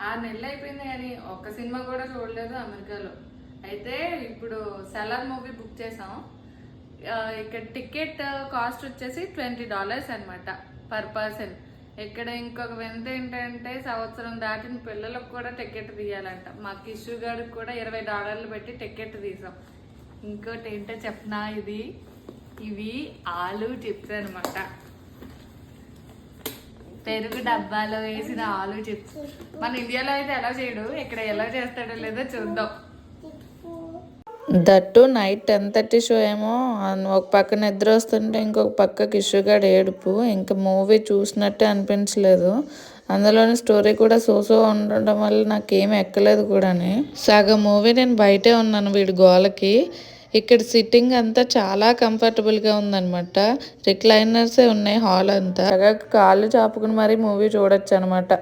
6 నెలలు అయిపోయింది కానీ ఒక్క సినిమా కూడా చూడలేదు అమెరికాలో. అయితే ఇప్పుడు సెలర్ మూవీ బుక్ చేసాం. ఇక్కడ టికెట్ కాస్ట్ వచ్చేసి $20 అనమాట పర్ పర్సన్. ఇక్కడ ఇంకొక వింత ఏంటంటే సంవత్సరం దాటిన పిల్లలకు కూడా టికెట్ తీయాలంట. మా కిషు గారికి కూడా $20 పెట్టి టికెట్ తీసాం. ఇంకోటి ఏంటో చెప్పనా, ఇవి ఆలు చిప్స్ అనమాట. పెరుగు డబ్బాలో వేసిన ఆలు చిప్స్. మన ఇండియాలో అయితే ఎలా చేయడు, ఇక్కడ ఎలా చేస్తాడో లేదో చూద్దాం. దట్టు నైట్ 10:30 షో ఏమో. ఒక పక్క నిద్ర వస్తుంటే ఇంకొక పక్క కిషుగాడు ఏడుపు. ఇంకా మూవీ చూసినట్టే అనిపించలేదు. అందులోని స్టోరీ కూడా సోసో ఉండడం వల్ల నాకేం ఎక్కలేదు కూడాని. సగం మూవీ నేను బయటే ఉన్నాను వీడి గోలకి. ఇక్కడ సిట్టింగ్ అంతా చాలా కంఫర్టబుల్గా ఉందన్నమాట. రిక్లైనర్సే ఉన్నాయి హాల్ అంతా. కాళ్ళు చాపుకుని మరీ మూవీ చూడొచ్చు అనమాట.